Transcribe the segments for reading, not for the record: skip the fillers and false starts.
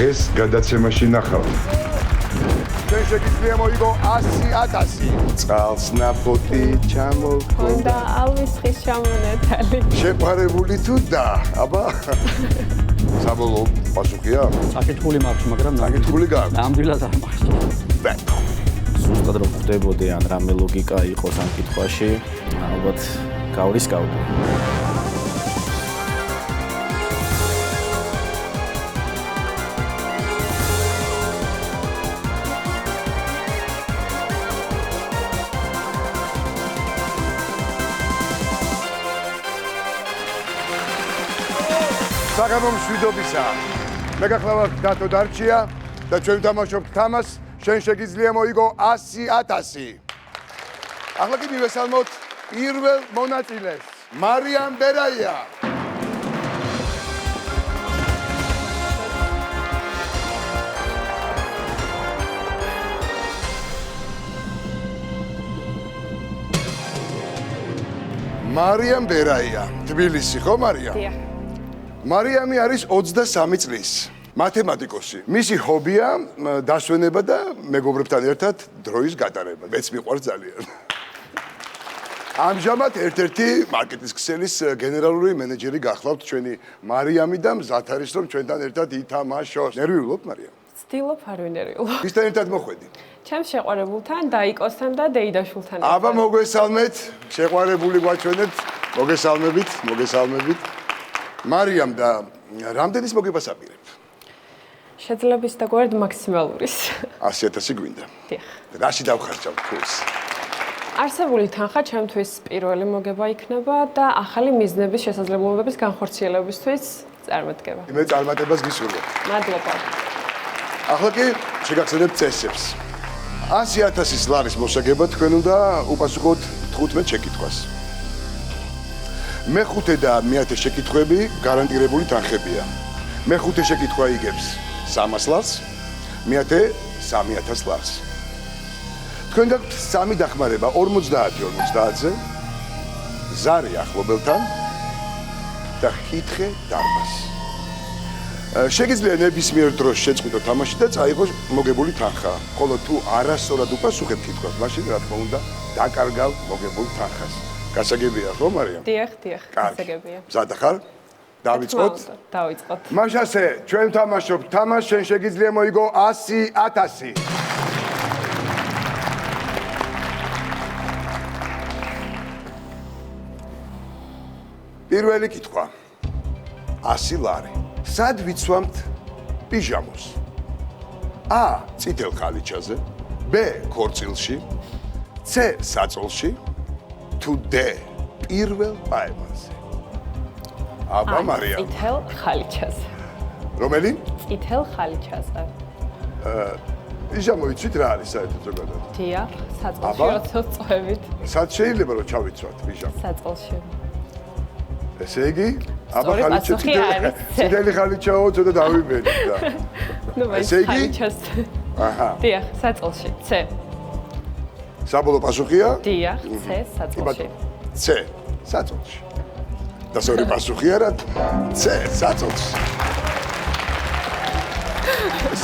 დღეს გადაცემაში ნახავ. ჩვენ შეგიძლია მოიგო 100,000. წყალს ნაფოტი ჩამოქონდა. ალვის ხის ჩამონათალი. შეფარებული თუ და, აბა? საბოლოო პასუხია? საკითხული მაქვს, მაგრამ საკითხული გაქვს. ნამდვილად არ მაქვს. ბეთო. ზუსტად რომ ხვდებოდი ან რამე ლოგიკა იყოს ამ კითხვაში, ალბათ გავრისკავდი. საგამო მშვიდობისა. მე გახლავართ დათო დარჩია და ჩვენ ვთამაშობთ თამაშს, შენ შეგიძლია მოიგო 100,000. ახლა კი მივესალმოთ პირველ მონაწილეს, მარიამ ბერაია. მარიამ ბერაია, თბილისი ხო მარიამ? დიახ. მარიამი არის 23 წლის მათემატიკოსი. მისი ჰობია დასვენება და მეგობრებთან ერთად დროის გატარება. მეც მიყვარს ძალიან. ამჟამად ერთ-ერთი მარკეტინგის ქსელის გენერალური მენეჯერი გახლავთ ჩვენი მარიამი და მზად არის რომ ჩვენთან ერთად ითამაშოს. ნერვიულობ მარიამ? ვცდილობ არ ვინერვიულობ. ვისთან ერთად მოხვედი? ჩემს შეყვარებულთან, დაიკოსთან და დეიდაშვილთან. აბა მოგესალმეთ, შეყვარებული გვაჩვენებთ. მოგესალმებით. მარიამ და რამდენის მოგებასაპირებ? შეძლების და გვერდ მაქსიმალურის. 100,000 გვინდა. დიახ. რაში დავხარჯავ თქვენს? არსებული თანხა ჩემთვის პირველი მოგება იქნება და ახალი მიზნების შესაძლებლობების განხორციელებისთვის წარმოდგება. მე წარმატებას გისურვებ. მადლობა. ახლა კი შეგახსენებთ წესებს. 100,000 ლარის მოსაგება თქვენ უნდა უპასუხოთ 15 შეკითხვას. მეხუთე და მეათე შეკითხვები გარანტირებული თანხებია. მეხუთე შეკითხვა იგებს 300 ლარს, მეათე 3,000 ლარს. თქვენ გაქვთ 3 დახმარება 50-50-ზე, ზარი ახლობელთან და კითხე დარბაზს. შეგიძლია ნებისმიერ დროს შეწყვიტო თამაში და წაიღოს მოგებული თანხა. ხოლო თუ არასწორად უპასუხებ კითხვას, მაშინ რა თქმა უნდა დაკარგავ მოგებულ თანხას. გასაგებია ხო მარიამ? დიახ, კარგი. გასაგებია. მზად ხარ? დავიწყოთ? დავიწყოთ. მაშასე, ჩვენ ვთამაშობთ თამაშს, შენ შეგიძლია მოიგო 100,000. პირველი კითხვა. 100 ლარი. სად ვიცვამთ პიჟამოს? A. წითელ ხალიჩაზე, B. ქორწილში, C. საწოლში, თუ D. პირველ პაემაზე. აბა მარიამ. წითელ ხალიჩაზე. რომელი? წითელ ხალიჩაზე. პიჟამო იცით რა არის საერთოდ ზოგადად? დიახ, საწყლში აბა? როცა წვევით. სად შეიძლება რომ ჩავიცვათ პიჟამო? საწყლში. ესე იგი, აბა სწორი ხალიჩა პასუხი არის C. წითელი ხალიჩაო, ცოტა დავიბედი და. ნუ მე ესე იგი? ხალიჩაზე. აჰა. დიახ, საწყლში. C. საბოლოო პასუხია? დიახ, C საწყლში. C. საწოლში. და სწორი პასუხია რა? C. საწოლში.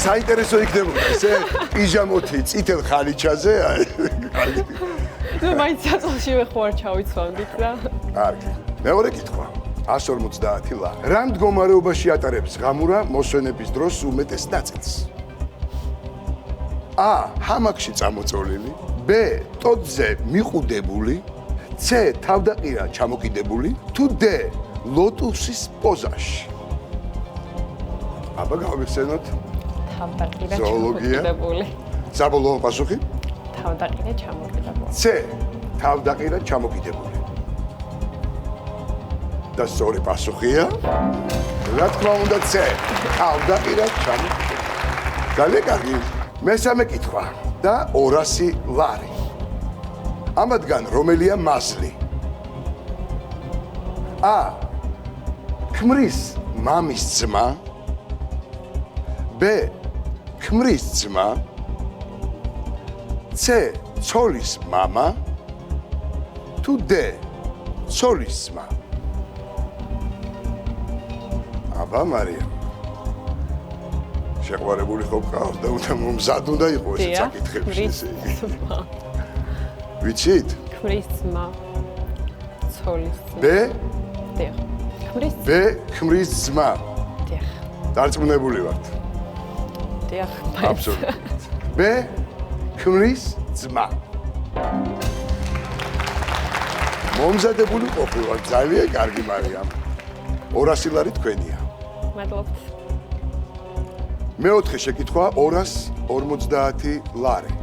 საინტერესო იქნებოდა ესე პიჟამოთი წითელ ხალიჩაზე, აი. ნუ მაინც საწყლში ვეხوار ჩავიცვამდით და. კარგი. მეორე კითხვა. 150 ლარი. რა მდგომარეობაში ატარებს ღამურა მოსვენების დროს უმეტეს ნაწილს? A. ჰამაკში წამოწოლილი, B. ტოტზე მიყუდებული, C. თავდაყირა ჩამოკიდებული, თუ D. ლოტუსის პოზაში. აბა გავიხსენოთ. თავდაყირა ზოოლოგია. ჩამოკიდებული. საბოლოო პასუხი? თავდაყირა ჩამოკიდებული. C. თავდაყირა ჩამოკიდებული. და სწორი პასუხია? რა თქმა უნდა C. თავდაყირა ჩამოკიდებული. ძალიან კარგი. მესამე კითხვა და 200 ლარი. ამათგან რომელია მასლი? A. ქმრის მამის ძმა, B. ქმრის ძმა, C. ცოლის მამა, თუ D. ცოლის ძმა. აბა მარიამ. შეყვარებული ხო გყავს და მომზად უნდა იყო ეს საკითხებში ესე იგი. ვიცით? ქმრის ძმა. ცოლის ძმა. ბ დიახ. ქმრის ბ ქმრის ძმა. დიახ. დარწმუნებული ვართ. დიახ. აბსოლუტურად. ბ ქმრის ძმა. მომზადებული ყოფილვარ ძალიან კარგი მარიამ. 200 ლარი თქვენია. მადლობთ. მეოთხე შეკითხვა 250 ლარი.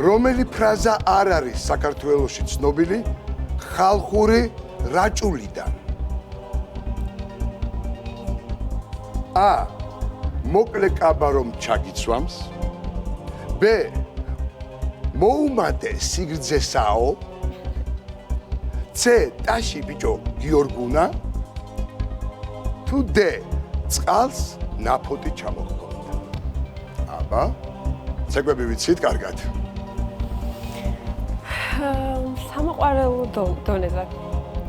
რომელი ფრაზა არ არის საქართველოში ცნობილი ხალხური რაჭულიდან? ა. მოკლე კაბა რომ ჩაგიცვამს. ბ. მოუმატე სიგრძესაო. C. ტაში ბიჭო გიორგუნა. თუ D. წყალს ნაფოტი ჩამოჰქონდა. აბა, ცეკვები ვიცით კარგად. სამოყვარელო დონეზე.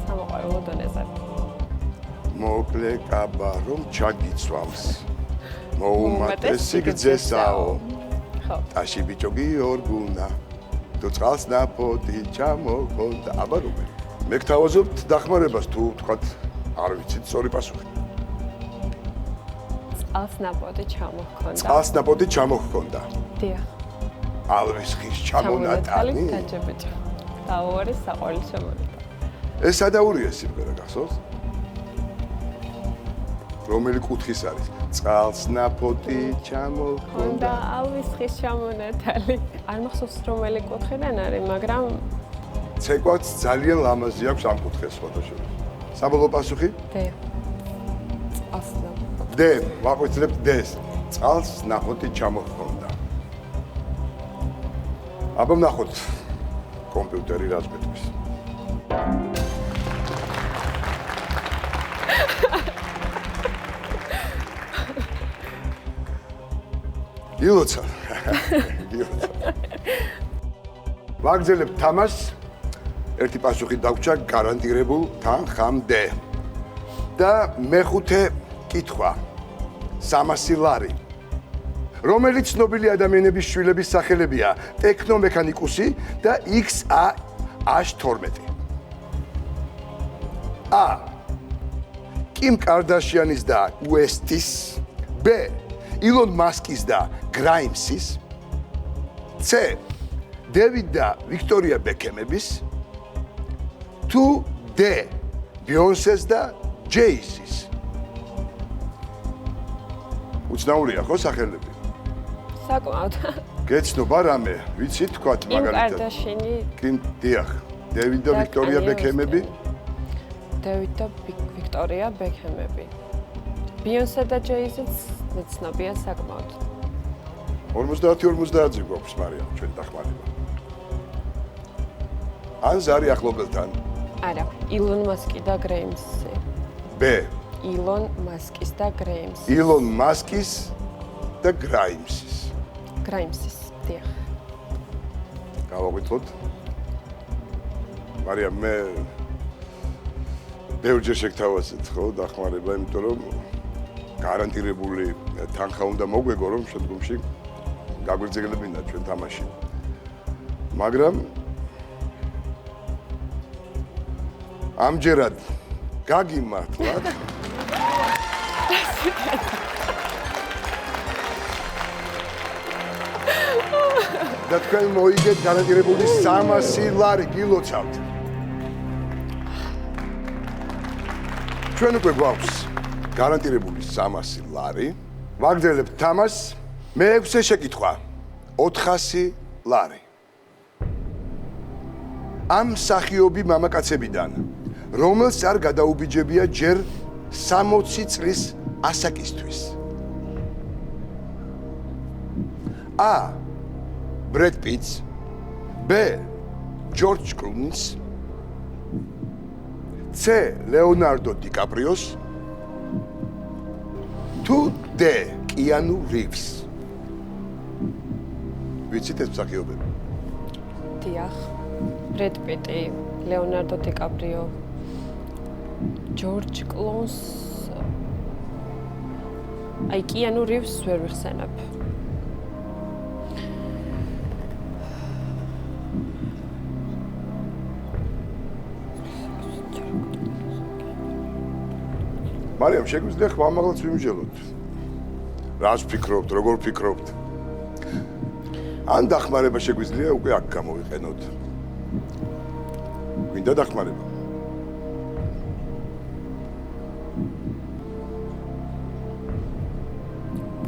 სამოყვარელო დონეზე. მოკლე კაბა რომ ჩაგიცვამს. მოუმატე სიგრძესაო. ხო. ტაში ბიჭო გიორგუნა. თუ წყალს ნაფოტი ჩამოჰქონდა. აბა რომელი? მე გთავაზობთ დახმარებას თუ თქვათ არ ვიცით სწორი პასუხი. წყალს ნაპოტი ჩამოჰქონდა. წყალს ნაპოტი ჩამოჰქონდა. დიახ. ალვის ხის ჩამონატალი. გაჭებეჭა. დაუარი საყვარელი შემონატალი. ეს სადაურია სიმღერა გახსოვს? რომელი კუთხის არის? წყალს ნაპოტი ჩამოჰქონდა. ალვის ხის ჩამონატალი. არ მახსოვს რომელი კუთხიდან არის, მაგრამ ცეკვაც ძალიან ლამაზი აქვს ამ კუთხეს ფოტოშოპში. საბოლოო პასუხი? დ. წყალს ნაპოტი. D. ვაკვირდებთ D-ს. წყალს ნაფოტი ჩამოჰქონდა. აბა ვნახოთ კომპიუტერი რას გვეთქვის. გილოცა. გილოცა. ვაგრძელებთ თამაშს. ერთი პასუხი დაგვრჩა გარანტირებულ თანხამდე. და მეხუთე კითხვა 300 ლარი. რომელი ცნობილი ადამიანების შვილების სახელებია ტექნომექანიკუსი და XA12? A. კიმ კარდაშიანის და უესტის. B. ილონ მასკის და გრაიმსის. C. დევიდ და ვიქტორია ბეკემების. თუ D. ბიონსეს და ჯეიზის. უცნაურია ხო სახელები? საკმაოდ. გეცნობა რამე? ვიცით თქვათ კიმ მაგალითად? კარდაშიანი. კიმ დიახ. დევიდ და ვიქტორია ბეკემები. დევიდ და ვიქტორია ბეკემები. ბიონსე და ჯეიზიც ცნობია საკმაოდ. 50-50 გვაქვს მარიამ ჩვენ დახმარება. ან ზარი ახლობელთან. არა, ილონ მასკი და გრეიმსი. B. ილონ მასკის და გრეიმსი. ილონ მასკის და გრაიმსის. გრაიმსის, დიახ. გავაკეთოთ. მარიამ მე ბევრჯერ შეგთავაზეთ ხო დახმარება, იმიტომ რომ გარანტირებული თანხა უნდა მოგვეგო რომ შემდგომში გაგვერძელებინა ჩვენ თამაში. მაგრამ ამჯერად გაგიმართლათ. და თქვენ მოიგეთ გარანტირებული 300 ლარი გილოცავთ. ჩვენ უკვე გვაქვს გარანტირებული 300 ლარი. ვაგრძელებთ თამაშს. მეექვსე შეკითხვა 400 ლარი. ამ მსახიობი მამაკაცებიდან რომელს არ გადაუბიჯებია ჯერ 60 წლის ასაკისთვის? A. Brad Pitt. B. George Clooney. C. Leonardo DiCaprio. თუ D. Keanu Reeves. ვიცით ეს მსახიობები? დიახ. ბრედ პიტი, ლეონარდო დიკაპრიო, ჯორჯ კლონს. აი კიანუ რივზს ვერ ვიხსენებ. მარიამ, შეგვიძლია ხმამაღლაც ვიმსჯელოთ. რას ფიქრობთ, როგორ ფიქრობთ? ან დახმარება შეგვიძლია უკვე აქ გამოვიყენოთ. მინდა დახმარება.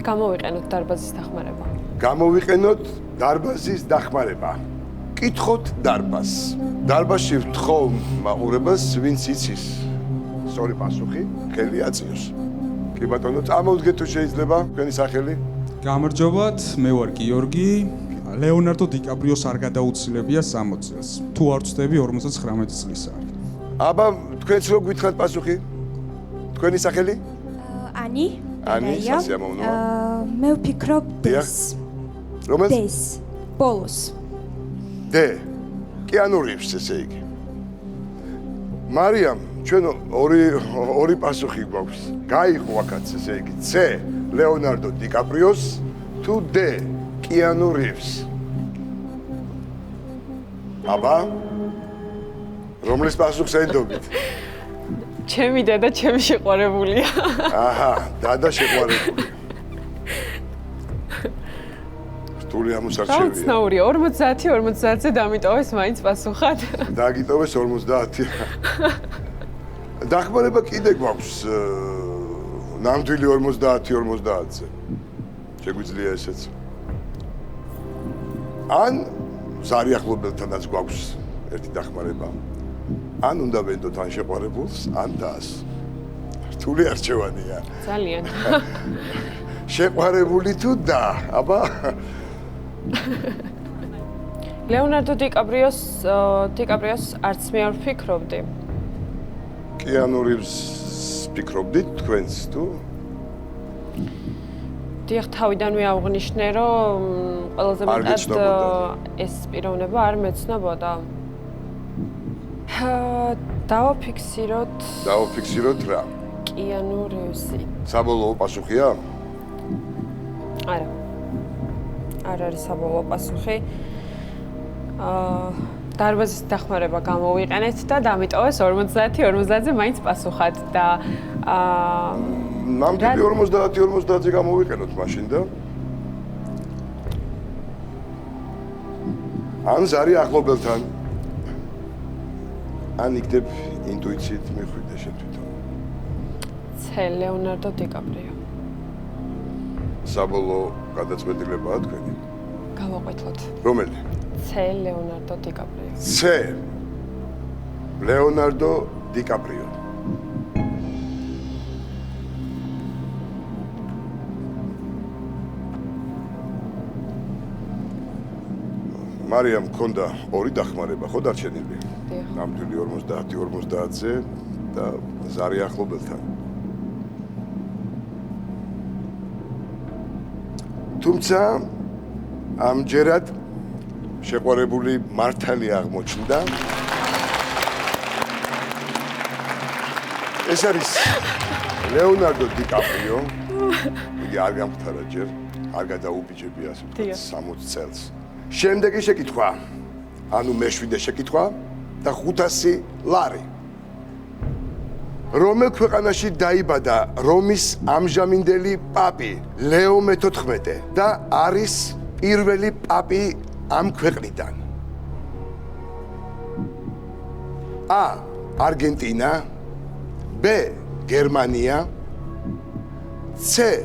გამოვიყენოთ დარბაზის დახმარება. გამოვიყენოთ დარბაზის დახმარება. კითხოთ დარბაზს. დარბაზში ვთხოვ მაყურებას, ვინც იცის. სწორი პასუხი, ხელი აწიოს. კი ბატონო, წამოვდგეთ თუ შეიძლება, თქვენი სახელი? გამარჯობათ, მე ვარ გიორგი. ლეონარდო დიკაპრიოს არ გადაუცილებია 60 წელს. თუ არ ვწდები 59 წლის არის. აბა, თქვენც რო გითხრათ პასუხი? თქვენი სახელი? Ani. Ani, სასიამოვნოა. მე ვფიქრობ დიახ. რომელს? Des. Polos. დე. კიანუ რივზს ესე იგი. მარიამ, ჩვენ ორი პასუხი გვაქვს. გაიღო აქაც ესე იგი C. ლეონარდო დიკაპრიოს თუ D. კიანუ რივზს. აბა, რომლის პასუხს ენდობით? ჩემი დედა ჩემი შეყვარებულია. აჰა, დადა შეყვარებული. რთული ამოსარჩევია. ცნაურია 50-50-ზე დამიტოვეს მაინც პასუხად. დაგიტოვეს 50. დახმარება კიდე გვაქვს ნამდვილი 50-50-ზე. შეგვიძლია ესეც. ან ზარი ახლობელთანაც გვაქვს ერთი დახმარება. ან უნდა ვენდოთ ან შეყვარებულს, ან დას. რთული არჩევანია. ძალიან. შეყვარებული თუ და, აბა. ლეონარდო დიკაპრიოს არც მე არ ვფიქრობდი. კიანუ რივზს ფიქრობდით თქვენც თუ? დიახ, თავიდანვე აღნიშნე, რომ ყველაზე მეტად ეს პიროვნება არ მეცნობოდა. დავაფიქსიროთ რა? კიანუ რივზი. საბოლოო პასუხია? არა. არ არის საბოლოო პასუხი. დარბაზის დახმარება გამოვიყენეთ და დამიტოვეს 50-50-ზე მაინც პასუხად და ნამდვილი 50-50-ზე გამოვიყენოთ მაშინ და ან ზარი ახლობელთან ან იქნებ ინტუიციით მიხვიდე შენ თვითონ. C. ლეონარდო დიკაპრიო. საბოლოო გადაწყვეტილებაა თქვენი? გავაყვეთოთ. რომელი? C. ლეონარდო დიკაპრიო. C. ლეონარდო დიკაპრიო. მარიამ, მქონდა ორი დახმარება, ხო დარჩენილი? დიახ. ნამდვილი 50-50-ზე და ზარი ახლობელთან. თუმცა ამჯერად შეყვარებული მართალი აღმოჩნდა. ეს არის ლეონარდო დიკაპრიო. იგი არ გამختარა ჯერ, არ გადაუბიჯები ასე ვთქვათ 60 წელს. შემდეგი შეკითხვა. ანუ მეშვიდე შეკითხვა და 500 ლარი. რომელ ქვეყანაში დაიბადა რომის ამჟამინდელი პაპი ლეო მე-14 და არის პირველი პაპი ამ ქვეყნიდან? A. არგენტინა, B. გერმანია, C.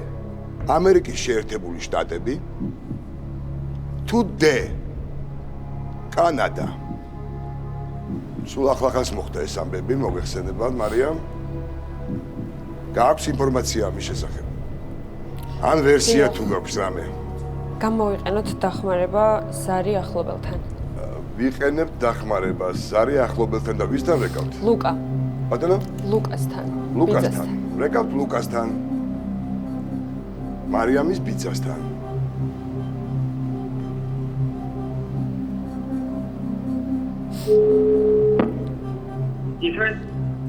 ამერიკის შეერთებული შტატები, თუ D. კანადა. სულ ახლახანს მოხდა ეს ამბები, მოგეხსენებათ, მარიამ? გააქვს ინფორმაცია ამის შესახებ? ან ვერსია თუ გაქვს რამე? გამოვიყენოთ დახმარება ზარი ახლობელთან. ვიყენებთ დახმარებას ზარი ახლობელთან და ვისთან რეკავთ? ლუკა. ბატონო? ლუკასთან. ლუკასთან. რეკავთ ლუკასთან. მარიამის ბიძასთან.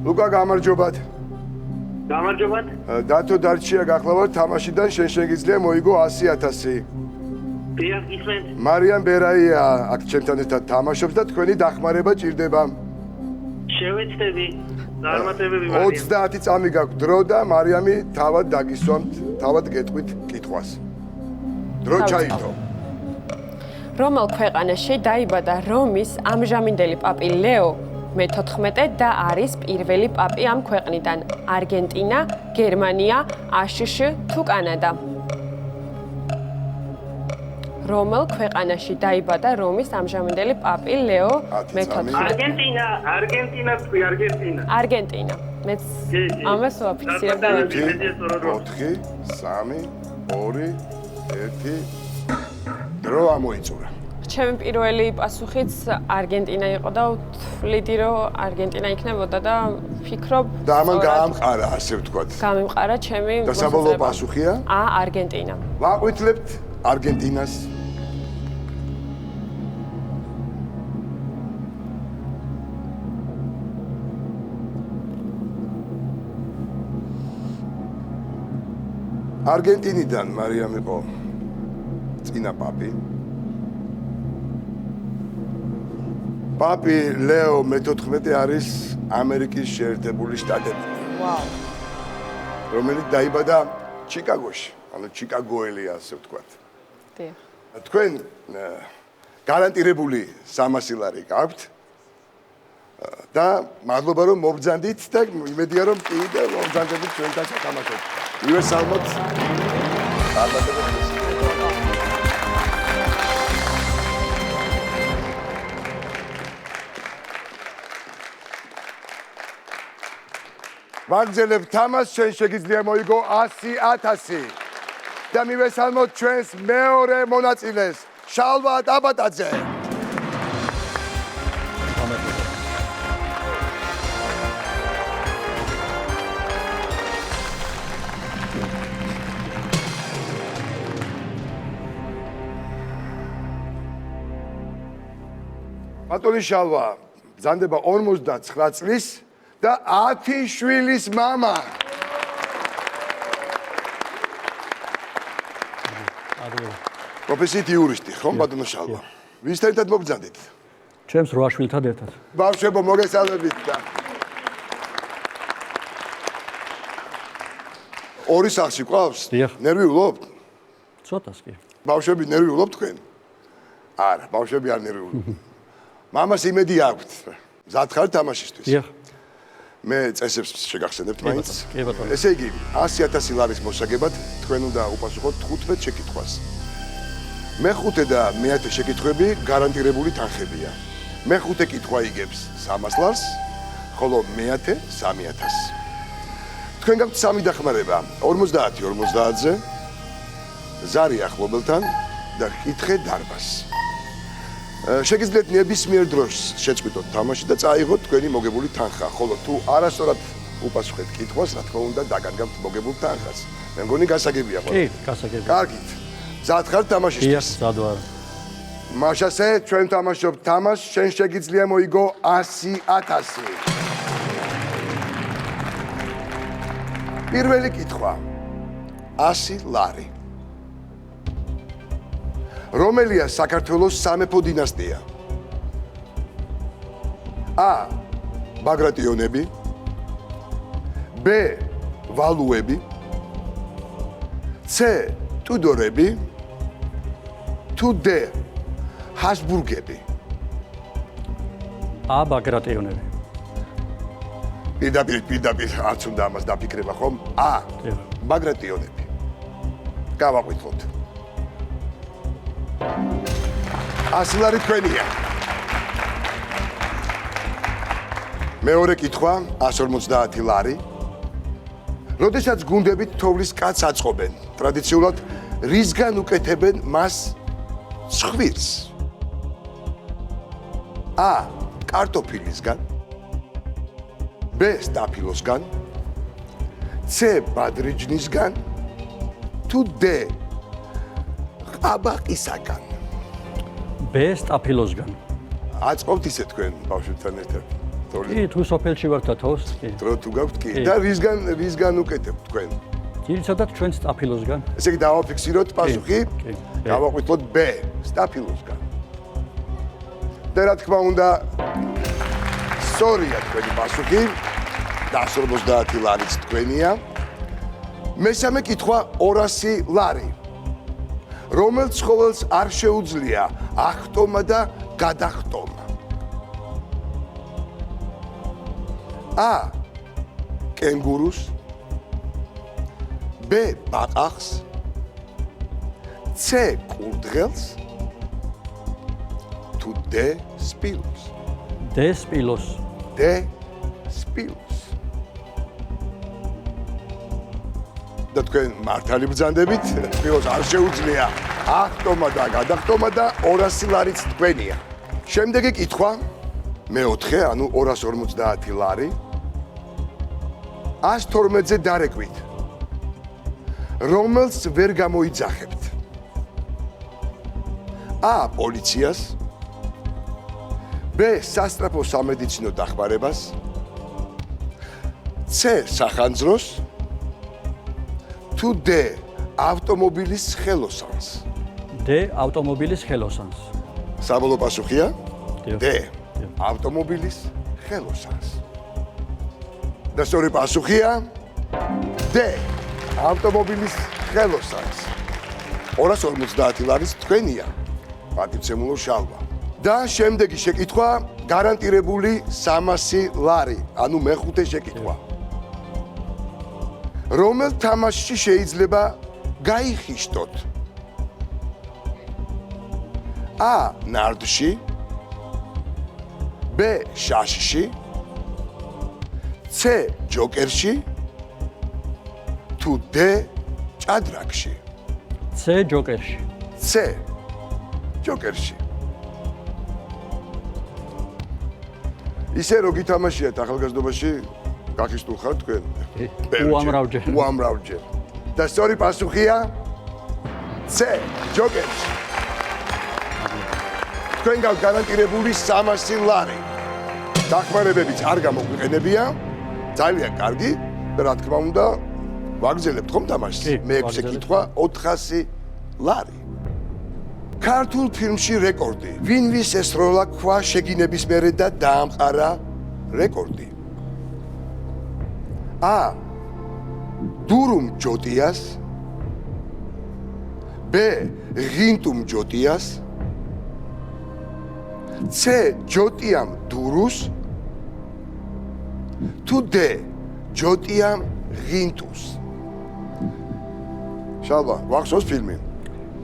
ლუკა, გამარჯობათ. გამარჯობათ. დათო დარჩია გახლავართ თამაშიდან შენ შეგიძლია მოიგო 100,000. დიახ, ისმენთ. მარიამ ბერაია აქ ჩემთან ერთად თამაშობს და თქვენი დახმარება ჭირდება. შევეცდები. წარმატებები მარიამ. 30 წამი გაქვს დრო და მარიამი თავად დაგისვამთ, თავად გეტყვით კითხვას. დრო ჩაითო. რომელ ქვეყანაში დაიბადა რომის ამჟამინდელი პაპი ლეო მე-14 და არის პირველი პაპი ამ ქვეყნიდან? არგენტინა, გერმანია, აშშ თუ კანადა? რომელ ქვეყანაში დაიბადა რომის ამჟამინდელი პაპი ლეო მე-14? არგენტინა თქვი, არგენტინა. არგენტინა. მეც ამას ვაფიქსირებ და 4 3 2 1 დრო ამოიწურა. ჩემი პირველი პასუხიც არგენტინა იყო და ვთვლიდი რომ არგენტინა იქნებოდა და ვფიქრობ და ამან გაამყარა ასე ვთქვათ. გამიმყარა ჩემი და საბოლოო პასუხია? არგენტინა. ვაყვითლებთ არგენტინას. არგენტინიდან მარიამ იყო წინა პაპი. პაპი ლეო მე-14 არის ამერიკის შეერთებული შტატები. ვაუ. რომელიც დაიბადა ჩიკაგოში, ანუ ჩიკაგოელია ასე ვთქვათ. დიახ. თქვენ გარანტირებული 300 ლარი გაქვთ და მადლობა რომ მობრძანდით და იმედია რომ კიდევ მობრძანდებით ჩვენთან სათამაშოდ. უესალმოთ. ვაგზელებ თამას, შენ შეგიძლია მოიგო 100,000 და მივესალმოთ ჩვენს მეორე მონაწილეს, შალვა დაბატაძე. ბატონი შალვა, ბრძანდება 59 წლის და 10 შვილის მამა. პროფესიით იურისტი, ხო, ბატონო შალვა? ვისთან ერთად მობრძანდით? ჩემს 8 შვილთან ერთად. ბავშვებო, მოგესალმებით და ორი სახში ყავს? დიახ. ნერვიულობთ? ცოტას კი. ბავშვები ნერვიულობთ თქვენ? არა, ბავშვები არ ნერვიულობთ. მამას იმედი აქვთ. მზად ხარ თამაშისთვის? დიახ. მე წესებს შეგახსენებთ მაინც. კი ბატონო. ესე იგი 100,000 ლარის მოსაგებად თქვენ უნდა უპასუხოთ 15 შეკითხვას. მე-5 და მე-10 შეკითხვები გარანტირებული თანხებია. მე-5 კითხვა იგებს 300 ლარს, ხოლო მე-10 3,000. თქვენ გაქვთ 3 დახმარება, 50-50-ზე. ზარი ახლობელთან და კითხე დარბას. შეგიძლიათ ნებისმიერ დროს შეწყვიტოთ თამაში და წაიღოთ თქვენი მოგებული თანხა, ხოლო თუ არასწორად უპასუხეთ კითხვას, რა თქმა უნდა, დაგანგებთ მოგებულ თანხას. მე მგონი გასაგებია ხოლმე. კი, გასაგებია. კარგით. მზად ხართ თამაშისთვის? დიახ, მზად ვარ. მაშასე, ჩვენ თამაშობთ თამაშს, შენ შეგიძლია მოიგო 100,000. პირველი კითხვა. 100 ლარი. რომელია საქართველოს სამეფო დინასტია? A. ბაგრატიონები, B. ვალუები, C. ტუდორები, თუ D. ჰაბსბურგები. A. ბაგრატიონები. პირდაპირ არც უნდა ამას დაფიქრება ხომ? A. ბაგრატიონები. გავაყვითლოთ. 100 ლარი თქვენია. მეორე კითხვა, 150 ლარი. როდესაც გუნდებით თოვლის კაცს აწყობენ, ტრადიციულად რისგან უკეთებენ მას ცხვირს? A. კარტოფილისგან, B. სტაფილოსგან, C. ბადრიჯნისგან, თუ D. ყაბაყისაგან. B. სტაფილოსგან. აწყობთ ისე თქვენ ბავშვებთან ერთად. კი, თუ სოფელში ვართ და თავს, კი. დრო თუ გაქვთ კი. კი. და რისგან უკეთებთ თქვენ? ძირითადად ჩვენ სტაფილოსგან. ესე იგი დავაფიქსიროთ პასუხი. კი. გავაყვითლოთ B, სტაფილოსგან. და რა თქმა უნდა, სწორია თქვენი პასუხი. 150 ლარიც თქვენია. მესამე კითხვა 200 ლარი. რომელ ცხოველს არ შეუძლია ახტომა და გადახტომა? A. კენგურუს, B. ბაყაყს, C. კურდღელს, თუ D. სპილოს. D სპილოს. D. სპილოს. და თქვენ მართალი ბრძანდებით, სპილოს არ შეუძლია ახტომა და გადახტომა და 200 ლარიც თქვენია. შემდეგი კითხვა მეოთხე, ანუ 250 ლარი. 112-ზე დარეკვით. რომელს ვერ გამოიძახებთ? A. პოლიციას, B. სასწრაფო სამედიცინო დახმარებას, C. სახანძროს, თუ D. ავტომობილის ხელოსანს. D ავტომობილის ხელოსანს. საბოლოო პასუხია? დიახ. D. ავტომობილის ხელოსანს. და სწორი პასუხია D. ავტომობილის ხელოსანს. 250 ლარის თქვენია. პატივცემულო შალვა. და შემდეგი შეკითხვა გარანტირებული 300 ლარი, ანუ მეხუთე შეკითხვა. რომელ თამაშში შეიძლება გაიხიშტოთ? A. ნარდში, B. შაშში, C. ჯოკერში, თუ D. ჭადრაკში. C ჯოკერში. C. ჯოკერში. ისე რო გითამაშიათ ახალგაზრდობაში, გახისტულ ხართ თქვენ? უამრავჯერ. უამრავჯერ. და სწორი პასუხია C. ჯოკერში. თქვენ გაქვთ გარანტირებული 300 ლარი. დახმარებებიც არ გამოგვიყენებია. ძალიან კარგი და რა თქმა უნდა, ვაგრძელებთ ხომ თამაშს? მეექვსე კითხვა 400 ლარი. ქართულ ფილმში რეკორდი. ვინ ვის ესროლა ქვა შეგინების მერე და დაამყარა რეკორდი? A. დურუმ ჯოტიას, B. ღინტუმ ჯოტიას, C. ჯოტიამ დურუს, თუ D. ჯოტიამ ღინტუს. შალვა, ვახსოვს ფილმი?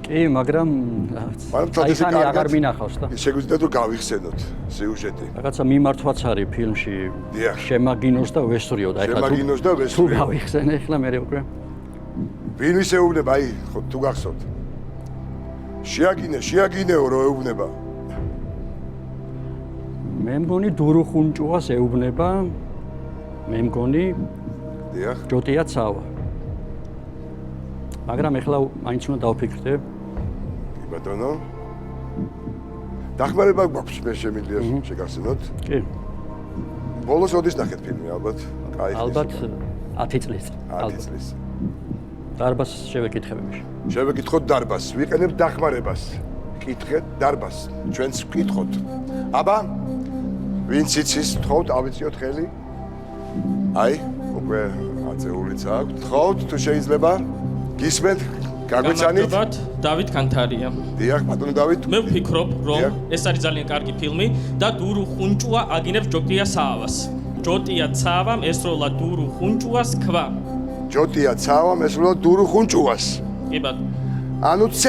კი, მაგრამ საითანი აღარ მინახავს და შეგვიძლია თუ გავიხსენოთ სიუჟეტი. რაღაცა მიმართვაც არის ფილმში. დიახ. შემაგინოს და ვესწრიო და ეხლა შემაგინოს და თუ ვესწრიო. გავიხსენე ეხლა მე უკვე ვინ ის ეუბნება, აი, თუ გახსოვთ. შეაგინეო რო ეუბნება. მე მგონი დურუხუნჭუას ეუბნება. მე მგონი დიახ. ჯოტია ცავა. მაგრამ ეხლა მაინც უნდა დავფიქრდე. კი ბატონო. დახმარება გვაქვს მე შემიძლია შეგახსენოთ. კი. ბოლოს ოდის ნახეთ ფილმი ალბათ? კაი. ალბათ 10 წლის. 10 წლის. დარბას შევეკითხებები. შევეკითხოთ დარბას, ვიყენებთ დახმარებას. კითხეთ დარბას, ჩვენც ვკითხოთ. აბა, ვინც იცის, თხოვთ, ავიწიოთ ხელი. აი, უკვე აწეულიც აქვს. თხოვთ, თუ შეიძლება. გისმენთ, გაგვიცანით? გამარჯობათ, დავით კანთარია. დიახ, ბატონო დავით. მე ვფიქრობ, რომ ეს არის ძალიან კარგი ფილმი და დურუ ხუნჭუა აგინებს ჯოტია ცავას. ჯოტია ცავამ ესროლა დურუ ხუნჭუას ქვა. ჯოტია ცავამ ესროლა დურუ ხუნჭუას. კი ბატონო. ანუ C.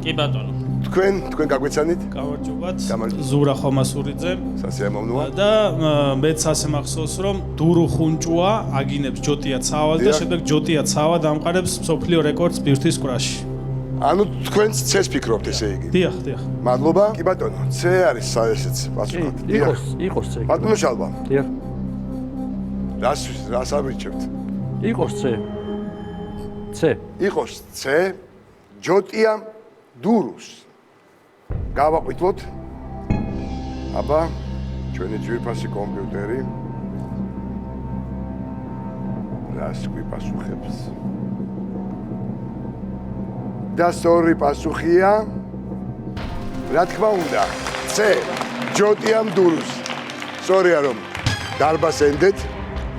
კი ბატონო. თქვენ გაგვიცანით? გამარჯობათ. გამარჯობა. ზურა ხომასურიძე. სასიამოვნოა. და მეც ასე მახსოვს, რომ დურუ ხუნჭუა აგინებს ჯოტია ცავას და შემდეგ ჯოტია ცავა დამყარებს მსოფლიო რეკორდს ბირთვის კვრაში. ანუ თქვენც C-ს ფიქრობთ ესე იგი? დიახ. მადლობა. კი ბატონო, C არის ესეც პასუხად. იყოს C. ბატონო შალვა. დიახ. რას ამიჩევთ? იყოს C. C. იყოს C. ჯოტია დურუს. გავაყვითლოთ. აბა, ჩვენი ძვირფასი კომპიუტერი რას გვიპასუხებს? და სწორი პასუხია, რა თქმა უნდა, C. ჯოტიამ დურუს. სწორია რომ დარბას ენდეთ.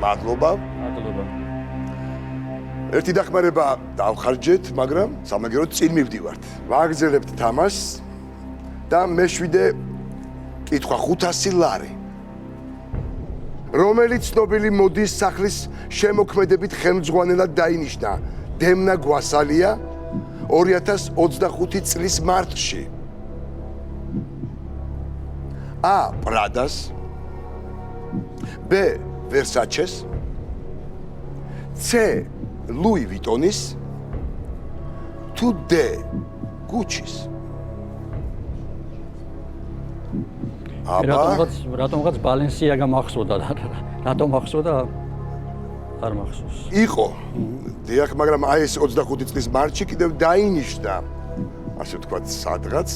მადლობა. მადლობა. ერთი დახმარება დავხარჯეთ, მაგრამ სამაგეროდ წინ მივდივართ. ვაგრძელებთ თამაშს და მეშვიდე კითხვა 500 ლარი. რომელიც ცნობილი მოდის სახლის შემოქმედებით ხელმძღვანელად დაინიშნა დემნა გვასალია 2025 წლის მარტში. A. პრადას, B. ვერსაჩეს, C. ლუი ვიტონის, თუ D. გუჩის. რატომღაც ბალენსიაგა მახსოვდა და რატომ მახსოვდა არ მახსოვს. იყო. დიახ, მაგრამ აი ეს 25 წლის მარტში კიდევ დაინიშნა, ასე ვთქვათ, სადღაც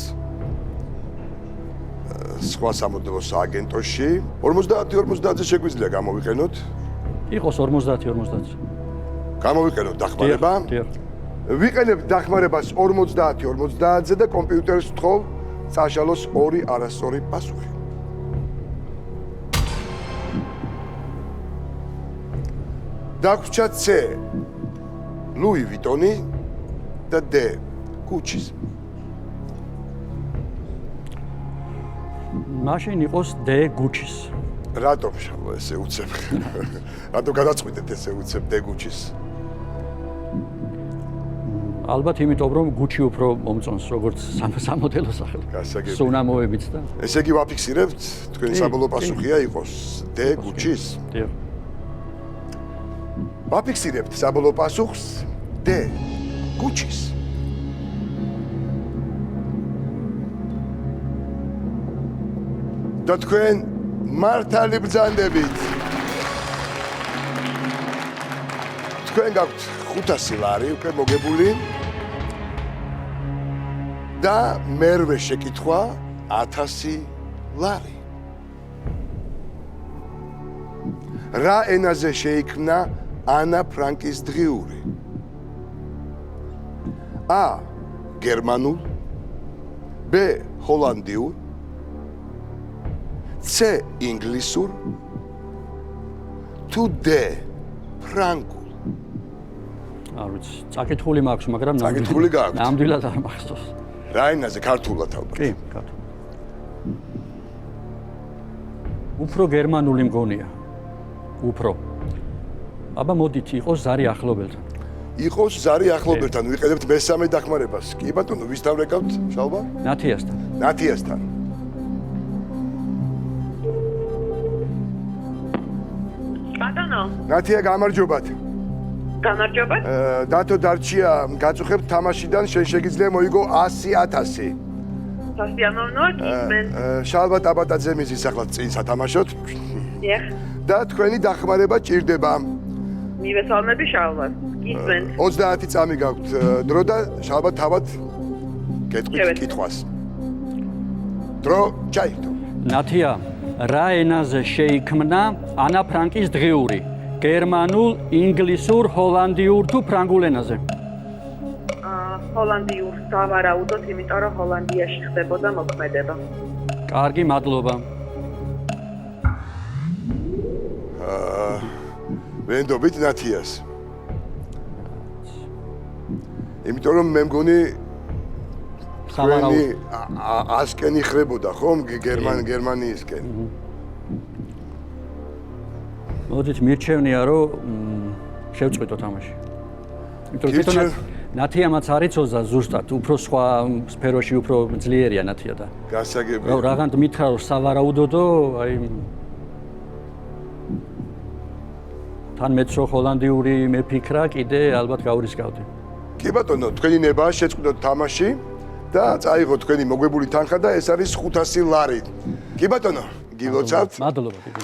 სხვა სამოდელო სააგენტოში 50-50-ზე შეგვიძლია გამოვიყენოთ. იყოს 50-50. გამოვიყენოთ დახმარება. ვიყენებთ დახმარებას 50-50-ზე და კომპიუტერს ვთხოვ წაშალოს 2 არასწორი პასუხი. დაგვრჩა C. ლუი ვიტონი და D. გუჩის. მაშინ იყოს D. გუჩის. რატომ შალო ესე უცებ? რატომ გადაწყვიტეთ ესე უცებ D. გუჩის? ალბათ იმიტომ რომ გუჩი უფრო მომწონს როგორც სამოდელო სახელი. გასაგები. სუნამოებიც და ესე იგი ვაფიქსირებთ, თქვენი საბოლოო პასუხია იყოს D. გუჩის. დიახ. ვაფიქსირებთ საბოლოო პასუხს D. გუჩის. და თქვენ მართალი ბრძანდებით. თქვენ გაქვთ 500 ლარი უკვე მოგებული და მერვე შეკითხვა 1000 ლარი. რა ენაზე შეიქმნა ანა ფრანკის დღიური? A. გერმანულ, B. ჰოლანდიურ, C. ინგლისურ, თუ D. ფრანგულ. არ ვიცი, წაკითხული მაქვს, მაგრამ წაკითხული გაქვთ. ნამდვილად არ მახსოვს. რა ენაზე ქართულად ალბათ? კი, ქართულად. უფრო გერმანული მგონია. უფრო. აბა მოდით იყოს ზარი ახლობელთან. იყოს ზარი ახლობელთან, ვიყენებთ მესამე დახმარებას. კი ბატონო, ვის დავრეკავთ, შალვა? ნათიასთან. ნათიასთან. ბატონო. ნათია, გამარჯობათ. გამარჯობა. დათო დარჩია, გაწუხებთ თამაშიდან, შენ შეგიძლია მოიგო 100,000. სასიამოვნოა, გისმენთ. შალვა ტაბატაძე მიზის ახლა წინ სათამაშოთ. დიახ. და თქვენი დახმარება ჭირდება. მივესალმები შალვას. გისმენთ. 30 წამი გაქვთ დრო და შალვა თავად გეტყვით კითხვას. დრო ჩაიგდო. ნათია, რა ენაზე შეიქმნა ანა ფრანკის დღიური? გერმანულ, ინგლისურ, ჰოლანდიურ თუ ფრანგულ ენაზე? ჰოლანდიურ დავარაუდოთ, იმიტომ რომ ჰოლანდიაში ხდებოდა მოქმედება. კარგი, მადლობა. ვენდობით ნათიას. იმიტომ რომ მე მგონი თქვენი ასკენი ხრებოდა ხომ გერმანიისკენ. მოდით მირჩევნია რომ შევწყვიტო თამაში. იმიტომ რომ თვითონ ნათიამაც არ იცოდა ზუსტად, უფრო სხვა სფეროში უფრო ძლიერია ნათია და. გასაგები. რაღაც მითხრა რომ სავარაუდოდო, აი თან მეც რო ჰოლანდიური მეფიქრა, კიდე ალბათ გავრისკავდი. კი ბატონო, თქვენი ნება შეწყვიტოთ თამაში და წაიღოთ თქვენი მოგვებული თანხა და ეს არის 500 ლარი. კი ბატონო, გილოცავთ. მადლობა, დიდი.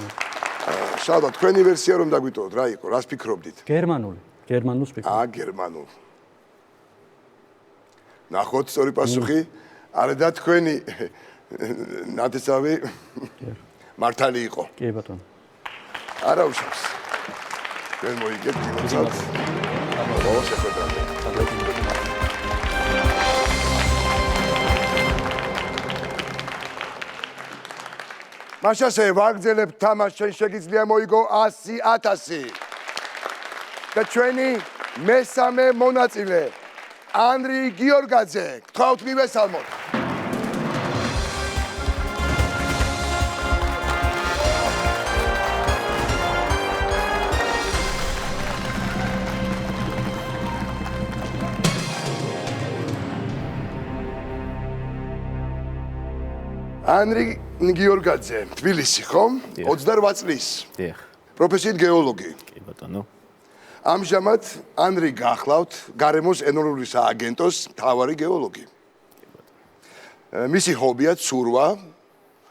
შალვა, თქვენი ვერსია რომ დაგვიტოვოთ, რა იყო, რას ფიქრობდით? გერმანული, გერმანულს ფიქრობ. გერმანულ. ნახოთ სწორი პასუხი. არა და თქვენი ნათესავი მართალი იყო. კი ბატონო. არა უშავს. ჩვენ მოიგეთ კილოცად. ბოლოს შეხვედრამდე. მაშასე ვაგრძელებ თამაშს, ჩვენ შეგიძლია მოიგო 100,000. და ჩვენი მესამე მონაწილე ანდრი გიორგაძე, გთხოვთ მივესალმოთ. ანდრი გიორგაძე, თბილისი, ხო? 28 წლის. დიახ. პროფესიით გეოლოგი. კი ბატონო. ამჟამად ანდრი გახლავთ გარემოს ენერგიული სააგენტოს მთავარი გეოლოგი. მისი ჰობია ცურვა,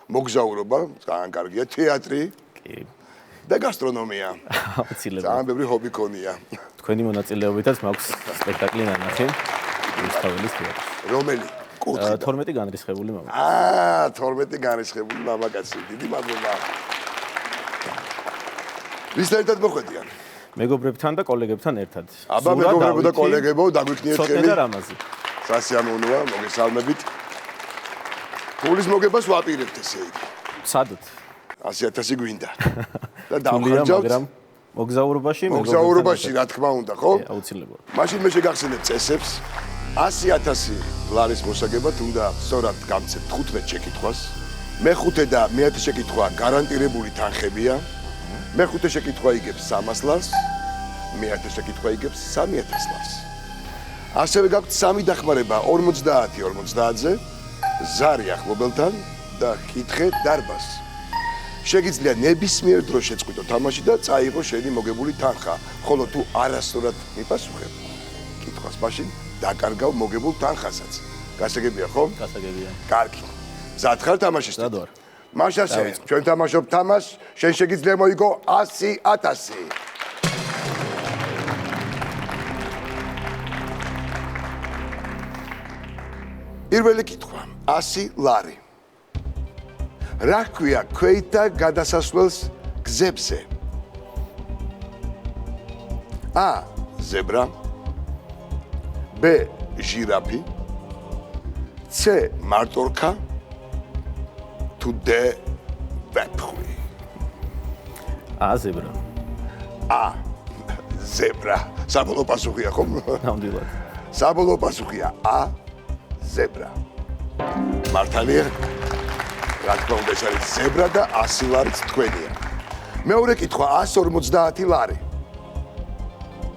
მოგზაურობა, ძალიან კარგია, თეატრი კი. და გასტრონომია. აუცილებლად. ძალიან ბევრი ჰობი ქონია. თქვენი მონაწილეობითაც მაქვს სპექტაკლი ნანახი. რუსთაველის თეატრში. რომელი? 12 განრისხებული მამა. 12 განრისხებული მამაკაცი. დიდი მადლობა. ვის ერთად მოხვედიან? მეგობრებთან და კოლეგებთან ერთად. აბა მეგობრებო და კოლეგებო, დაგვიქნიეთ ხელი. ცოტა და რამაზი. სასიამოვნოა, მოგესალმებით. ფულის მოგებას ვაპირებთ ესე იგი. სადოთ? 100,000 გვინდა. და თულია, დავხარჯავთ. მაგრამ მოგზაურობაში, მოგზაურობაში, რა თქმა უნდა, ხო? აუცილებლად. მაშინ მე შეგახსენებ წესებს. 100,000 ლარის მოსაგებად უნდა სწორად გამცეთ 15 შეკითხვას. მეხუთე და მეათე შეკითხვა გარანტირებული თანხებია. მეხუთე შეკითხვა იგებს 300 ლარს, მეათე შეკითხვა იგებს 3,000 ლარს. ასევე გაქვთ სამი დახმარება 50-50-ზე, ზარი ახლობელთან და კითხე დარბაზს. შეგიძლია ნებისმიერ დროს შეწყვიტო თამაში და წაიღო შენი მოგებული თანხა, ხოლო თუ არასწორად მიპასუხებ კითხვას, მაშინ დაკარგავ მოგებულ თანხასაც. გასაგებია ხო? გასაგებია. კარგი. მზად ხარ თამაშის? მზად ვარ. მაშასე, ჩვენ თამაშობ თამაშს, შენ შეგიძლია მოიგო 100,000. პირველი კითხვა, 100 ლარი. რა ქვია ქვეით და გადასასვლელს გზებზე? A. ზებრა. B. ჟირაფი. C. მარტორქა. თუ D. ვეფხვი. A. ზებრა. A. ზებრა. საბოლოო პასუხია ხომ? ნამდვილად. საბოლოო პასუხია A. ზებრა. მართალია? რა თქმა უნდა, ეს არის ზებრა და 100 ლარიც თქვენია. მეორე კითხვა 150 ლარი.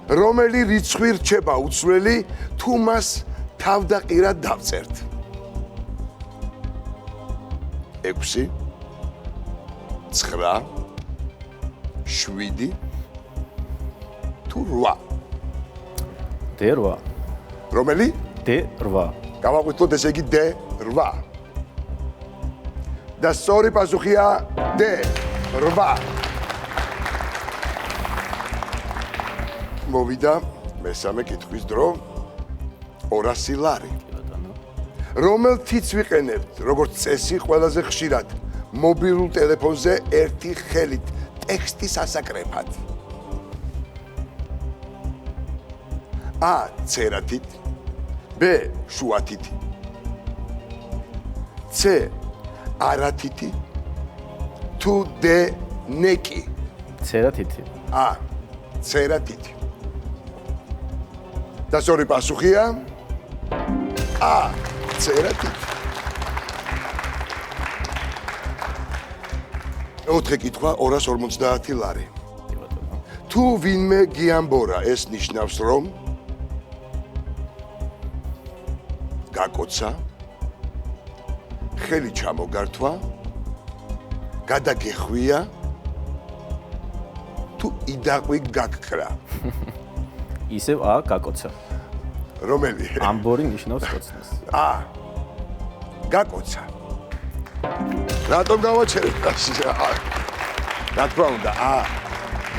რომელი რიცხვი რჩება უცვლელი, თუ მას თავდაყირად დავწერთ? 6, 9, 7 თუ 8? D8. რომელი? D8. გავაღვიძოთ ესე იგი D8. და სწორი პასუხია D8. მოვიდა მესამე კითხვის დრო. 200 ლარი. რომელ თითს ვიყენებთ, როგორც წესი, ყველაზე ხშირად მობილურ ტელეფონზე ერთი ხელით ტექსტის ასაკრეფად? A. წერათით. B. შუათითი. C. არათითი. თუ D. ნეკი. წერათითი. A. წერათითი. და სწორი პასუხია A. წერათითი. ოთხე კითხვა 250 ლარი. თუ ვინმე გიამბორა, ეს ნიშნავს რომ გაკოცა, ხელი ჩამოგართვა, გადაგეხვია, თუ იდაყვი გაქრა. ისევ A. გაკოცა. რომელი? ამბორი ნიშნავს კოცნას. A. გაკოცა. რატომ გავაჩერეთ? რა თქმა უნდა, A.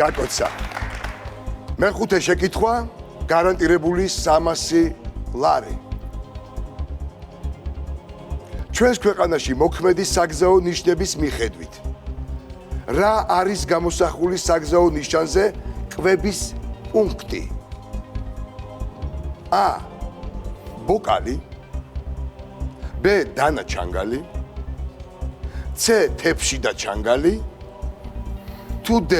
გაკოცა. მეხუთე შეკითხვა, გარანტირებული 300 ლარი. ჩვენს ქვეყანაში მოქმედი საგზაო ნიშნების მიხედვით რა არის გამოსახული საგზაო ნიშანზე კვების პუნქტი? A. ბოკალი, B. დანა ჩანგალი, C. თეფში და ჩანგალი, თუ D.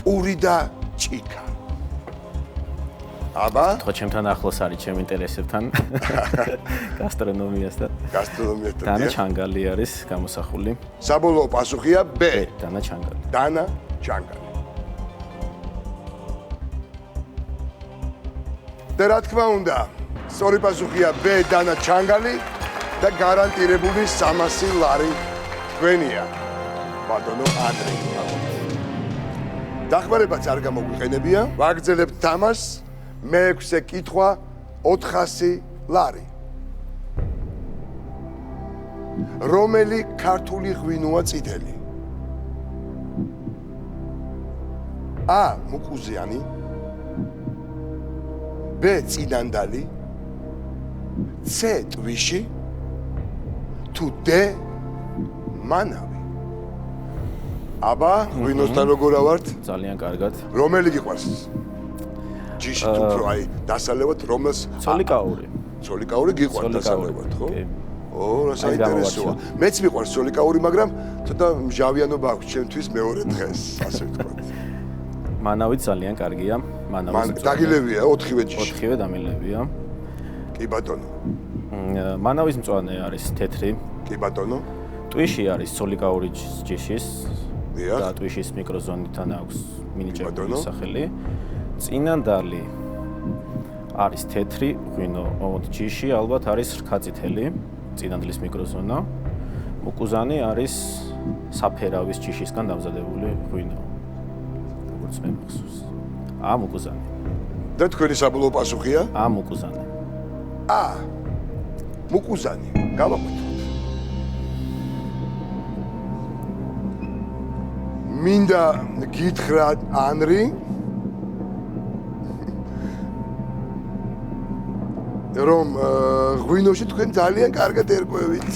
პური და ჭიქა. აბა, ხო ჩემთან ახლოს არის ჩემ ინტერესებთან გასტრონომიასთან. გასტრონომიასთან. დანა ჩანგალი არის გამოსახული. საბოლოო პასუხია B. დანა ჩანგალი. დანა ჩანგალი. და რა თქმა უნდა, სწორი პასუხია B. დანა ჩანგალი და გარანტირებული 300 ლარი თქვენია. ბატონო ანდრე. დახმარებაც არ გამოგვიყენებია. ვაგრძელებთ თამაშს. მეექვსე კითხვა 400 ლარი. რომელი ქართული ღვინოა წითელი? A. მუკუზიანი, B. წინანდალი, C. ტვიში, თუ D. მანავი. აბა, ღვინოსთან როგორ ავართ? ძალიან კარგად. რომელი გიყვარს? ჯიში თუ უფრო აი დასალევად რომელს? სოლიკაური. სოლიკაური გიყვარს დასალევად, ხო? ო, რა საინტერესოა. მეც მიყვარს სოლიკაური, მაგრამ ცოტა მჟავიანობა აქვს ჩემთვის მეორე დღეს, ასე ვთქვათ. მანავიც ძალიან კარგია. მანავის დაგილებია 4-ვე ჯიში. 4-ვე დამილებია. კი ბატონო. მანავის მწვანე არის თეთრი. კი ბატონო. ტვიში არის სოლიკაური ჯიშის. დიახ. და ტვიშის მიკროზონიდან აქვს მინიჭებული სახელი. წინანდალი არის თეთრი ღვინო, ჯიში ალბათ არის რქაწითელი, წინანდლის მიკროზონა. მუკუზანი არის საფერავის ჯიშისგან დამზადებული ღვინო. როგორც მე მახსოვს. A. მუკუზანი. და თქვენი საბოლოო პასუხია? A. მუკუზანი. A. მუკუზანი. გავაკეთოთ. მინდა გითხრათ ანრი რომ ღვინოში თქვენ ძალიან კარგად ერკვევით.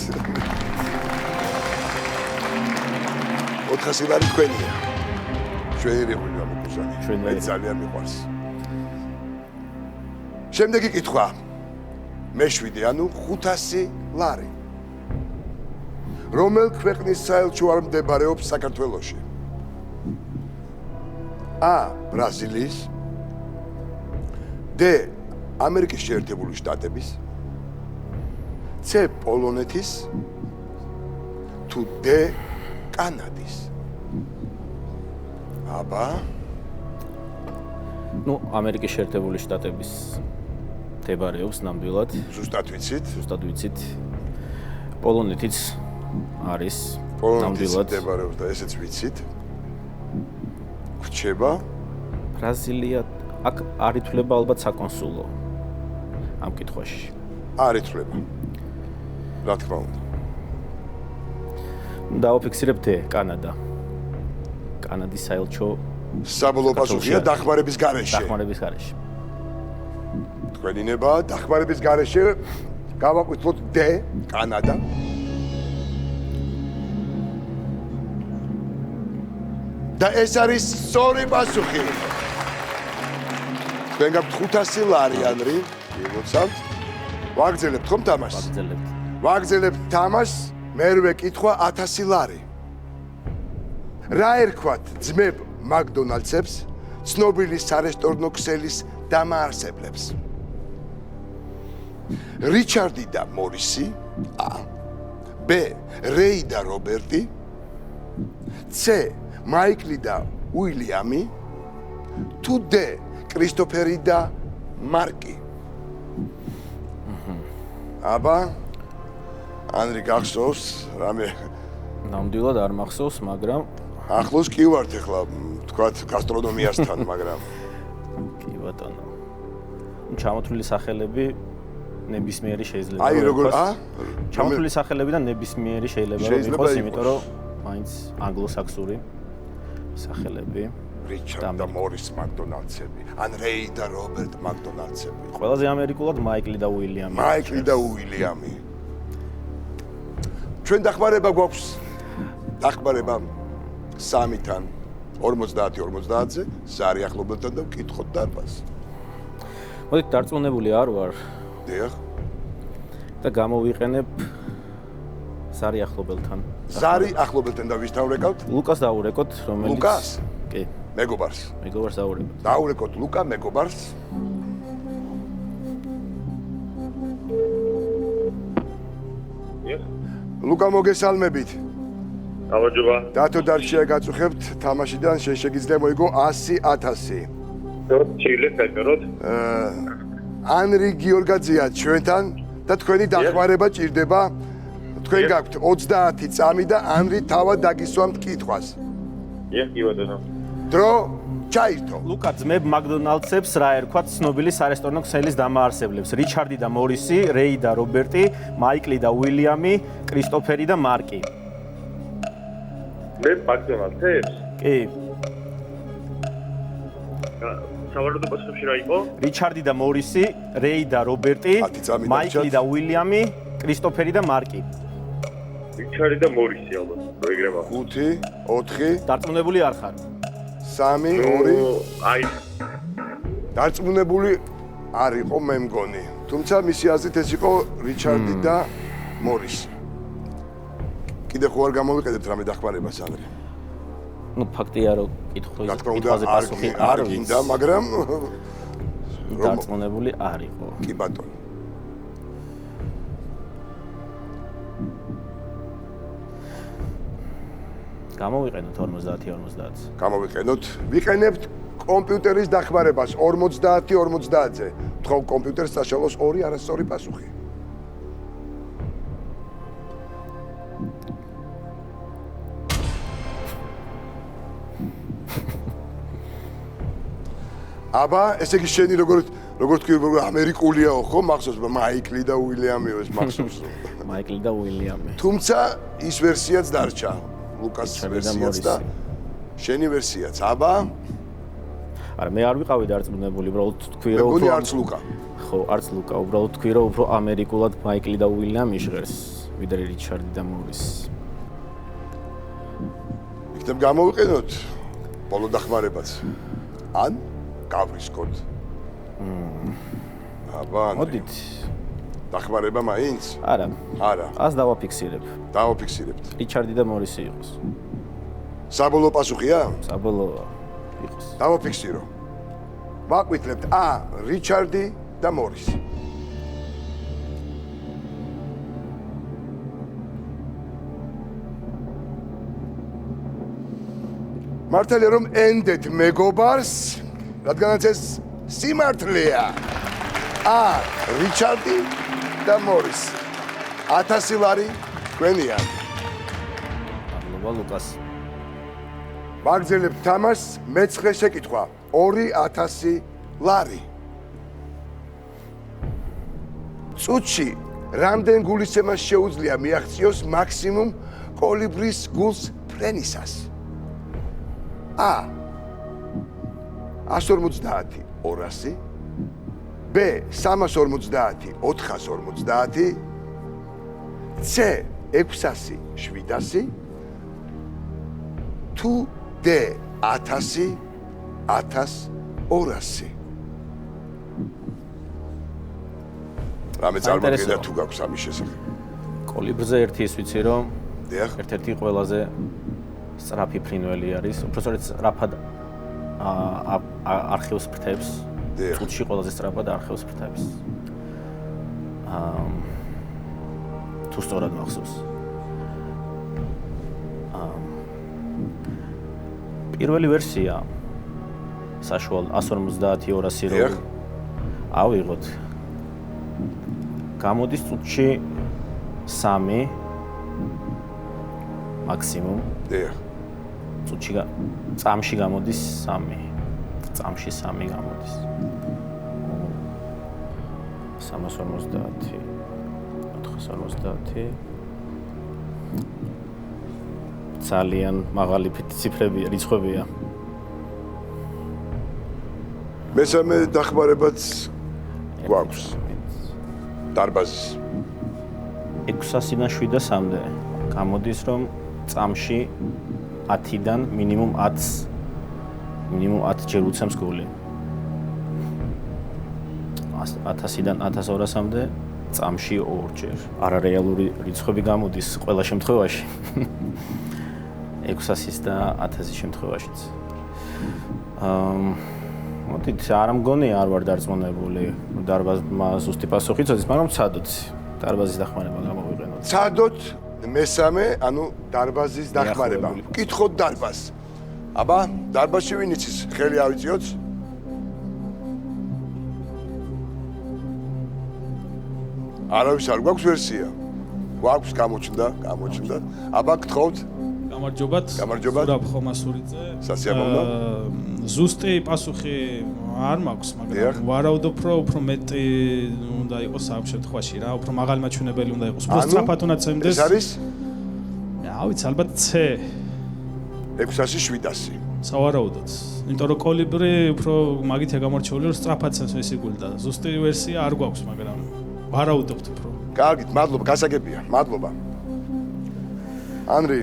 400 ლარი თქვენია. ჩვენი ღვინო მუკუზანი. მე ძალიან მიყვარს. შემდეგი კითხვა. მე-7, ანუ 500 ლარი. რომელ ქვეყნის საელჩო არ მდებარეობს საქართველოში? A. ბრაზილიის, D. ამერიკის შეერთებული შტატების, C. პოლონეთის, თუ D. კანადის. აბა, ნუ ამერიკის შეერთებული შტატების მდებარეობს ნამდვილად. ზუსტად ვიცით? ზუსტად ვიცით. პოლონეთიც არის ნამდვილად მდებარეობს და ესეც ვიცით. რჩება ბრაზილია აქ არ ითვლება ალბათ საკონსულო ამ კითხვაში. არ ითვლება. რა თქმა უნდა. დავაფიქსირებ D. კანადა. კანადის საელჩო საბოლოო პასუხია დახმარების გარეშე. დახმარების გარეშე. თქვენი ნება დახმარების გარეშე გავაკეთოთ D. კანადა. და ეს არის სწორი პასუხი. თქვენ გაქვთ 500 ლარი ანრი, მოგცავთ. ვაგრძელებთ ხომ თამაშს? ვაგრძელებთ. ვაგრძელებთ თამაშს. მერვე კითხვა 1000 ლარი. რა ერქვათ ძმებ მაკდონალდსებს ცნობილი სარესტორნო ქსელის დამაარსებლებს? რიჩარდი და მორისი, A. B. რეი და რობერტი, C. მაიკლი და უილიამი, თუ D. კრისტოფერი და მარკი. აბა, ანრი გახსოვს რამე? ნამდვილად არ მახსოვს, მაგრამ ახლოს კი ვართ ახლა, თქვათ გასტრონომიასთან, მაგრამ კი ბატონო. ჩამოთვლილი სახელები ნებისმიერი შეიძლება აი როგორ ჩამოთვლილი სახელები და ნებისმიერი შეიძლება იყოს, იმიტომ რომ მაინც ანგლოსაქსური სახელები. რიჩარდ და მორის მაკდონალდსები, ან რეი და რობერტ მაკდონალდსები. ყველაზე ამერიკულად მაიკლი და უილიამი. მაიკლი და უილიამი. ჩვენ დახმარება გვაქვს. დახმარება 3-თან 50-50-ზე ზარი ახლობელთან და ვკითხოთ დარბაზს. მოდით დარწმუნებული არ ვარ. დიახ. და გამოვიყენებ ზარი ახლობელთან. ზარი ახლობელთან და ვისთან ვრეკავთ? ლუკას დავურეკოთ, რომელიც ლუკას? კი. მეგობარს. მეგობარს დავურეკოთ. დავურეკოთ ლუკა მეგობარს. ლუკა მოგესალმებით. გამარჯობა. დათო დარჩია გაწუხებთ თამაშიდან შენ შეგიძლია მოიგო 100,000. ჩილე ფეროთ. ანრი გიორგაძეა ჩვენთან და თქვენი დახმარება ჭირდება. თქვენ გაქვთ 30 წამი და ანრი თავად დაგისვამთ კითხვას. კი ბატონო. დრო ჩაირთო. ლუკა ძმებ მაკდონალდსებს რა ერქვათ ცნობილი სარესტორნო ქსელის დამაარსებლებს? რიჩარდი და მორისი, რეი და რობერტი, მაიკლი და უილიამი, კრისტოფერი და მარკი. მე მაკდონალდსებს? კი. სავარაუდო პასუხი რა იყო? რიჩარდი და მორისი, რეი და რობერტი, მაიკლი და უილიამი, კრისტოფერი და მარკი. რიჩარდი და მორისი ალბათ. პროგრამა. 5, 4. დარწმუნებული არ ხარ? 3, 2. აი. დარწმუნებული არ იყო მე მგონი. თუმცა მისი აზრით ეს იყო რიჩარდი და მორისი. კიდე ხო არ გამოვიყედეთ რამე დახმარებას ანრი? ნუ ფაქტია რომ კითხვაზე პასუხი არ გინდა, მაგრამ დარწმუნებული არ იყო. კი ბატონო. გამოვიყენოთ 50-50-ს. გამოვიყენოთ. ვიყენებთ კომპიუტერის დახმარებას 50-50-ზე. თქო კომპიუტერს საშუალოს 2 არასწორი პასუხი. აბა, ესე იგი შენი როგორ თქვი, როგორ ამერიკულიაო ხო? მახსოვს მაიკლი და უილიამიო ეს მახსოვს. მაიკლი და უილიამი. თუმცა ის ვერსიაც დარჩა. ლუკას ვერსიაც და შენი ვერსიაც. აბა? არა, მე არ ვიყავი დარწმუნებული, უბრალოდ თქვი რომ მეგონი არც ლუკა. ხო, არც ლუკა, უბრალოდ თქვი რომ უფრო ამერიკულად მაიკლი და უილიამი ჟღერს, ვიდრე რიჩარდი და მორისი. იქნებ გამოვიყენოთ ბოლო დახმარებაც. ან გავრისკოთ. აბა, მოდით. დახმარება მაინც? არა. არა. ას დავაფიქსირებ. დავაფიქსირებთ. რიჩარდი და მორისი იყოს. საბოლოო პასუხია? საბოლოო იყოს. დავაფიქსირო. ვაკვითლებთ A, რიჩარდი და მორისი. მართალია რომ ენდეთ მეგობარს, რადგანაც ეს სიმართლეა. A, რიჩარდი და მორისი. 1000 ლარი თქვენია. მადლობა ლუკას. მაგზელებთ თამაშს, მეცხრე შეკითხვა. 2000 ლარი. წუთში რამდენ გულისცემას შეუძლია მიაღწიოს მაქსიმუმ კოლიბრის გულს ფრენისას? A 150 200 B 350 450 C 600 700 თუ D 1000 1200 რამე წარმოგიდგენთ თუ გაქვს ამის შესახებ? კოლიბრზე ერთი ის ვიცი რომ დიახ, ერთ-ერთი ყველაზე სწრაფი ფრინველი არის, უბრალოდ სწრაფად არხევს ფრთებს. წუთში ყველაზე სწრაფად არხევს ფრთებს. თუ სწორად მახსოვს. პირველი ვერსია საშუალო 150-200 რო ავიღოთ. გამოდის წუთში 3 მაქსიმუმ. დიახ. წამში გამოდის 3. წამში 3 გამოდის. 350 450 ძალიან მაღალი ციფრებია, რიცხვებია. მესამე დახმარებაც გვაქვს. დარბაზის 600-დან 700-მდე გამოდის რომ წამში 10-დან მინიმუმ 10 ჯერ უცემს გოლი. 1000-დან 1200-მდე წამში 2 ჯერ. არარეალური რიცხვები გამოდის ყველა შემთხვევაში. 600-ის და 1000-ის შემთხვევაშიც. მოდით, არ მგონია არ ვარ დარწმუნებული. დარბაზმა ზუსტი პასუხი წოდეს, მაგრამ ცადოთ. დარბაზის დახმარება გამოვიყენოთ. ცადოთ მესამე, ანუ დარბაზის დახმარება. ვკითხოთ დარბაზს. აბა, დარბაზში ვინ იცის? ხელი ავიწიოთ. არავის არ გვაქვს ვერსია. გვაქვს გამოჩნდა. აბა, გთხოვთ. გამარჯობათ. ზურაბ ხომასურიძე. სასიამოვნო. ზუსტი პასუხი არ მაქვს, მაგრამ ვარაუდობ, რომ უფრო მეტი უნდა იყოს ამ შემთხვევაში რა, უფრო მაღალი მაჩვენებელი უნდა იყოს. უფრო სწრაფად უნდა წემდეს. ეს არის? რა ვიცი, ალბათ C. 600-700. სავარაუდოდ. იმიტომ რომ კოლიბრი უფრო მაგითია გამორჩეული, რომ სწრაფად წემს მისი გული და ზუსტი ვერსია არ გვაქვს, მაგრამ ვარაუდობთ უფრო. კარგით, მადლობა, გასაგებია. მადლობა. ანრი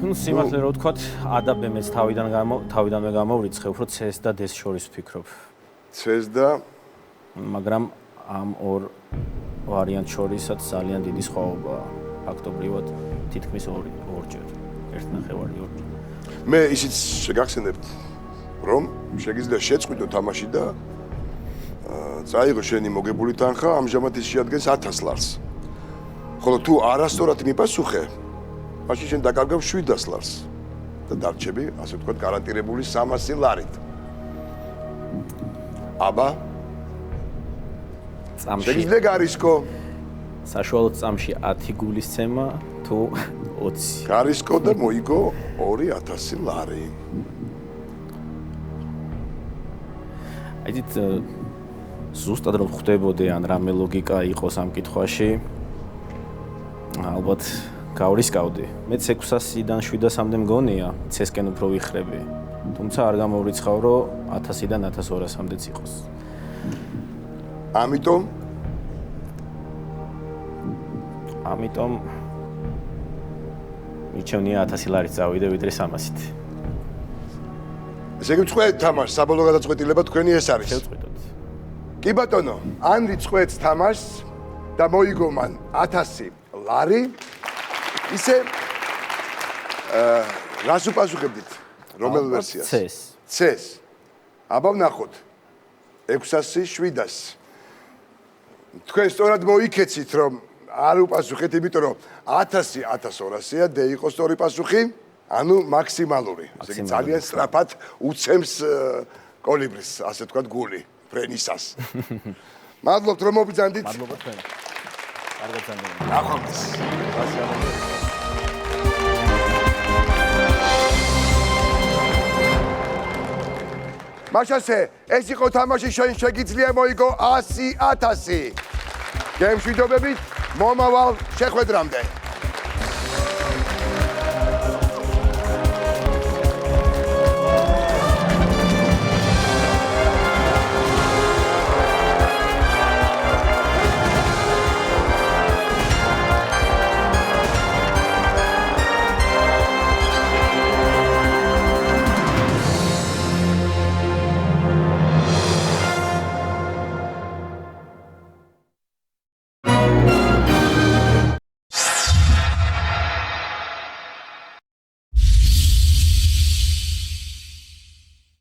ნუ სიმართლე რო ვთქვათ, A და B მეც თავიდანვე გამოვრიცხე, უფრო C-ს და D-ს შორის ვფიქრობ. C-ს და მაგრამ ამ ორ ვარიანტ შორისაც ძალიან დიდი სხვაობაა. ფაქტობრივად თითქმის 2 ჯერ. 1.5-2 ჯერ. მე ისიც შეგახსენებთ, რომ შეგიძლია შეწყვიტო თამაში და წაიღო შენი მოგებული თანხა, ამჟამად ის შეადგენს 1000 ლარს. ხოლო თუ არასწორად მიპასუხე, მაშინ შენ დაკარგავ 700 ლარს და დარჩები, ასე ვთქვათ, გარანტირებული 300 ლარით. აბა შეგიძლია გარისკო. საშუალო წამში 10 გულის ცემა თუ 20. გარისკო და მოიგო 2000 ლარი. აიდით ზუსტად რომ ხვდებოდე ან რამე ლოგიკა იყოს ამ კითხვაში, ალბათ გავრისკავდი. მეც 600-დან 700-მდე მგონია, C-სკენ უფრო ვიხრები. თუმცა არ გამოვრიცხავ, რომ 1000-დან 1200-მდეც იყოს. ამიტომ მიჩვენია 1000 ლარით წავიდე ვიდრე 300-ით. ესე იგი წყვეთ თამაშს, საბოლოო გადაწყვეტილება თქვენი ეს არის. შევწყვიტოთ. კი ბატონო, ანრი წყვეთს თამაშს და მოიგო მან 1000 ლარი. ისე რას უპასუხებდით? რომელ ვერსიას? C-ს. აბა ვნახოთ. 600-700. თქვენ სწორად მოიქეცით, რომ არ უპასუხეთ, იმიტომ რომ 1000 1200-ია და იყო სწორი პასუხი, ანუ მაქსიმალური. ესე იგი ძალიან სწრაფად უცემს კოლიბრის, ასე ვთქვათ, გული, ფრენისას. მადლობთ, რომ მობიძანდით. მადლობა თქვენ. კარგად ზანდება. ნახვამდის. მაშასე, ეს იყო თამაში, შენ შეგიძლია მოიგო 100,000. გემშვიდობებით, მომავალ შეხვედრამდე.